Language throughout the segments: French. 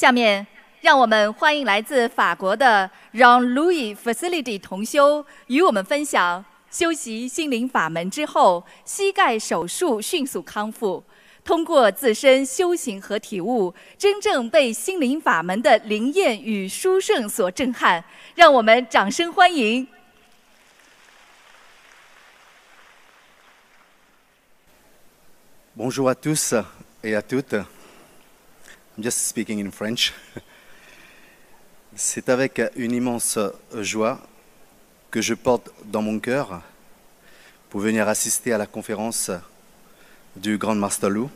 下面，让我们欢迎来自法国的 Jean-Louis Facility 同修，与我们分享修习心灵法门之后，膝盖手术迅速康复，通过自身修行和体悟，真正被心灵法门的灵验与殊胜所震撼。让我们掌声欢迎。Bonjour à tous et à toutes. I'm just speaking in French. C'est avec une immense joie que je porte dans mon cœur pour venir assister à la conférence du Grand Master Lu.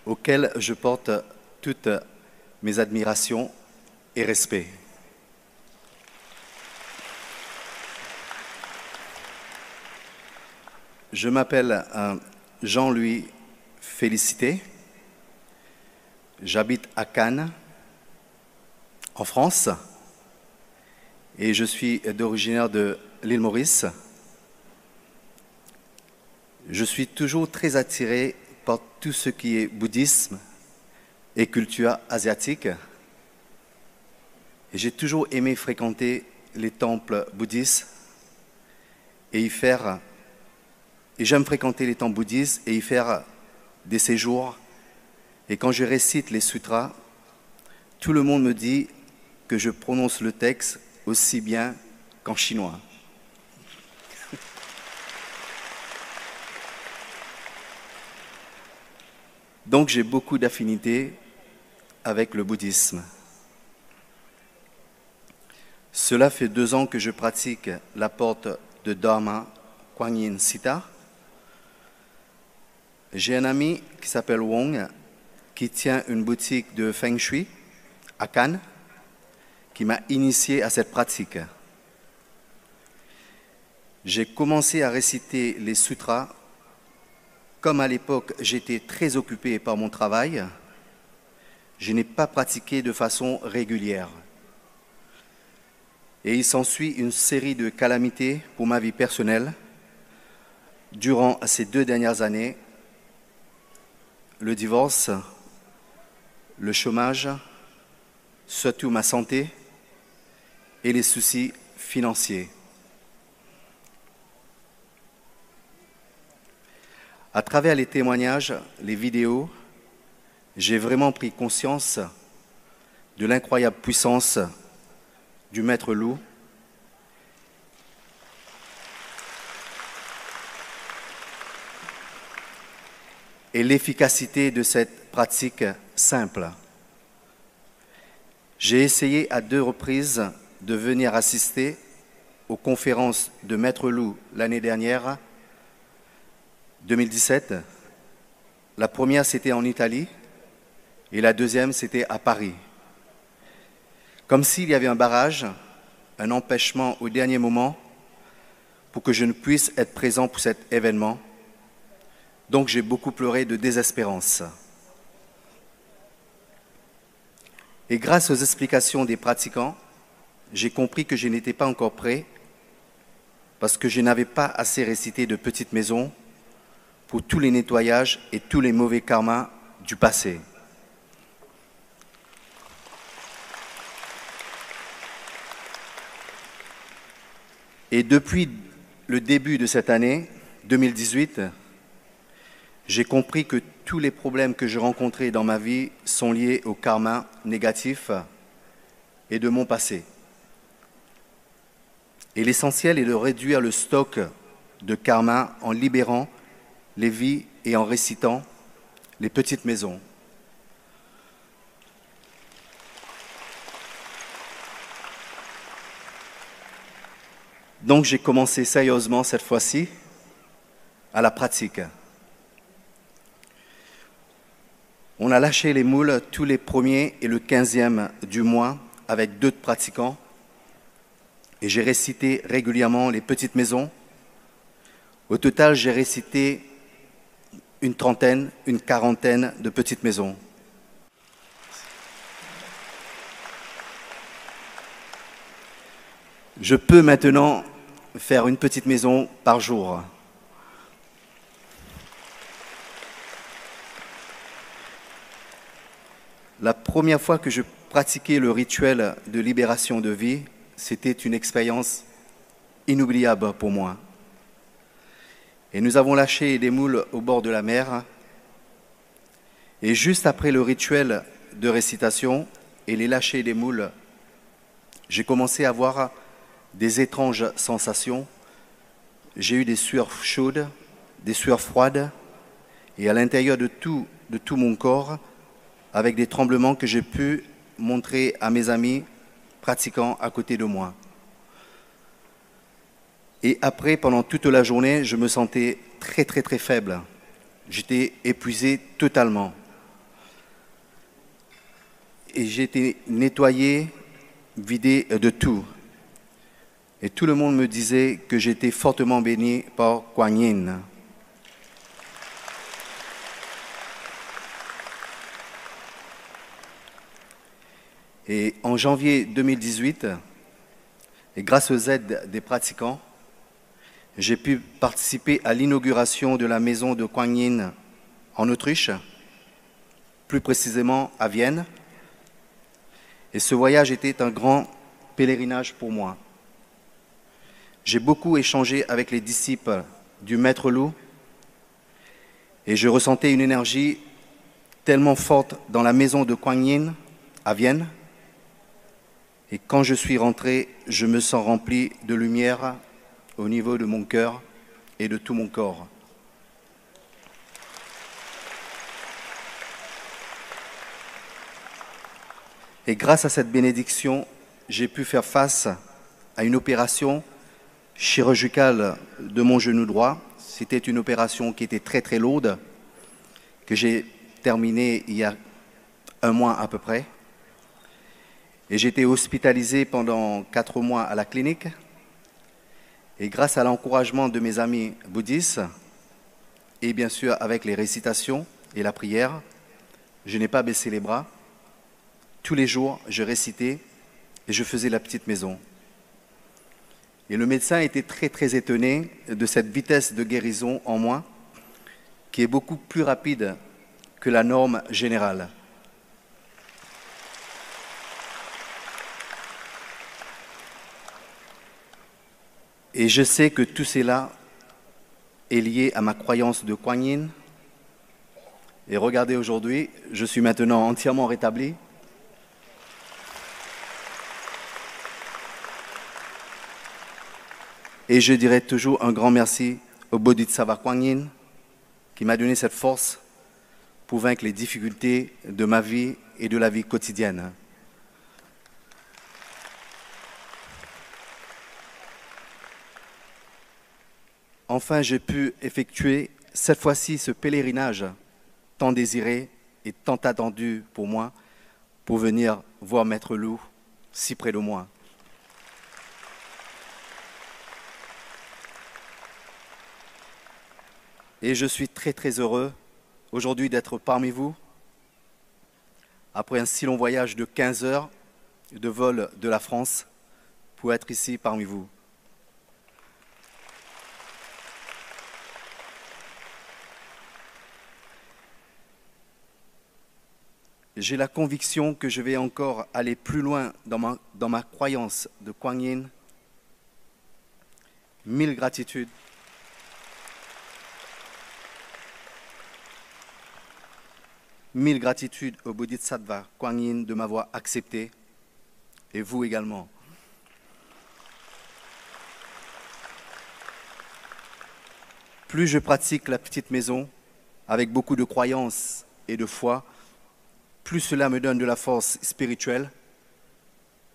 Auquel je porte toutes mes admirations et respect. Je m'appelle Jean-Louis Félicité. J'habite à Cannes, en France, et je suis d'origine de l'île Maurice. Je suis toujours très attiré par tout ce qui est bouddhisme et culture asiatique. Et j'ai toujours aimé fréquenter les temples bouddhistes et j'aime fréquenter les temples bouddhistes et y faire des séjours. Et quand je récite les sutras, tout le monde me dit que je prononce le texte aussi bien qu'en chinois. Donc j'ai beaucoup d'affinités avec le bouddhisme. Cela fait 2 ans que je pratique la porte de Dharma Kuan Yin Sita. J'ai un ami qui s'appelle Wong, qui tient une boutique de Feng Shui à Cannes, qui m'a initié à cette pratique. J'ai commencé à réciter les sutras. Comme à l'époque, j'étais très occupé par mon travail, je n'ai pas pratiqué de façon régulière. Et il s'ensuit une série de calamités pour ma vie personnelle. Durant ces 2 dernières années, le divorce, le chômage, surtout ma santé et les soucis financiers. À travers les témoignages, les vidéos, j'ai vraiment pris conscience de l'incroyable puissance du Maître Lu et l'efficacité de cette pratique simple. J'ai essayé à 2 reprises de venir assister aux conférences de Maître Lu l'année dernière, 2017. La première, c'était en Italie, et la deuxième, c'était à Paris. Comme s'il y avait un barrage, un empêchement au dernier moment pour que je ne puisse être présent pour cet événement. Donc j'ai beaucoup pleuré de désespérance. Et grâce aux explications des pratiquants, j'ai compris que je n'étais pas encore prêt parce que je n'avais pas assez récité de petites maisons pour tous les nettoyages et tous les mauvais karmas du passé. Et depuis le début de cette année, 2018, j'ai compris que tous les problèmes que je rencontrais dans ma vie sont liés au karma négatif et de mon passé. Et l'essentiel est de réduire le stock de karma en libérant les vies et en récitant les petites maisons. Donc j'ai commencé sérieusement cette fois-ci à la pratique. On a lâché les moules tous les 1er et le 15e du mois avec 2 pratiquants et j'ai récité régulièrement les petites maisons. Au total, j'ai récité une 30aine, une 40aine de petites maisons. Je peux maintenant faire une petite maison par jour. La première fois que je pratiquais le rituel de libération de vie, c'était une expérience inoubliable pour moi. Et nous avons lâché des moules au bord de la mer. Et juste après le rituel de récitation et les lâchers des moules, j'ai commencé à avoir des étranges sensations. J'ai eu des sueurs chaudes, des sueurs froides, et à l'intérieur de tout mon corps, avec des tremblements que j'ai pu montrer à mes amis pratiquants à côté de moi. Et après, pendant toute la journée, je me sentais très faible. J'étais épuisé totalement. Et j'ai été nettoyé, vidé de tout. Et tout le monde me disait que j'étais fortement béni par Kuan Yin. Et en janvier 2018, et grâce aux aides des pratiquants, j'ai pu participer à l'inauguration de la maison de Kuan Yin en Autriche, plus précisément à Vienne. Et ce voyage était un grand pèlerinage pour moi. J'ai beaucoup échangé avec les disciples du Maître Lu et je ressentais une énergie tellement forte dans la maison de Kuan Yin à Vienne. Et quand je suis rentré, je me sens rempli de lumière au niveau de mon cœur et de tout mon corps. Et grâce à cette bénédiction, j'ai pu faire face à une opération chirurgicale de mon genou droit. C'était une opération qui était très lourde, que j'ai terminée il y a 1 mois à peu près. Et j'ai été hospitalisé pendant 4 mois à la clinique. Et grâce à l'encouragement de mes amis bouddhistes, et bien sûr avec les récitations et la prière, je n'ai pas baissé les bras. Tous les jours, je récitais et je faisais la petite maison. Et le médecin était très étonné de cette vitesse de guérison en moi, qui est beaucoup plus rapide que la norme générale. Et je sais que tout cela est lié à ma croyance de Kuan Yin. Et regardez aujourd'hui, je suis maintenant entièrement rétabli. Et je dirai toujours un grand merci au Bodhisattva Kuan Yin qui m'a donné cette force pour vaincre les difficultés de ma vie et de la vie quotidienne. Enfin, j'ai pu effectuer cette fois-ci ce pèlerinage tant désiré et tant attendu pour moi pour venir voir Maître Lu si près de moi. Et je suis très heureux aujourd'hui d'être parmi vous après un si long voyage de 15 heures de vol de la France pour être ici parmi vous. J'ai la conviction que je vais encore aller plus loin dans ma croyance de Kuan Yin. 1000 gratitudes. Mille gratitudes au Bodhisattva Kuan Yin de m'avoir accepté, et vous également. Plus je pratique la petite maison, avec beaucoup de croyance et de foi, plus cela me donne de la force spirituelle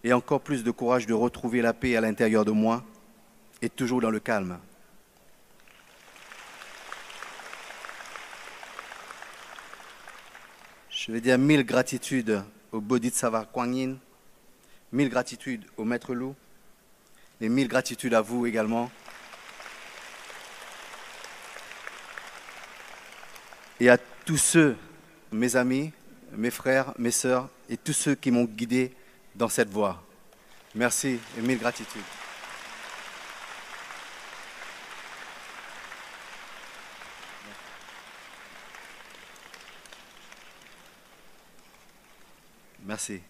et encore plus de courage de retrouver la paix à l'intérieur de moi et toujours dans le calme. Je vais dire 1000 gratitudes au Bodhisattva Kuan Yin, 1000 gratitudes au Maître Lu et 1000 gratitudes à vous également. Et à tous ceux, mes amis, mes frères, mes sœurs et tous ceux qui m'ont guidé dans cette voie. Merci et 1000 gratitudes. Merci.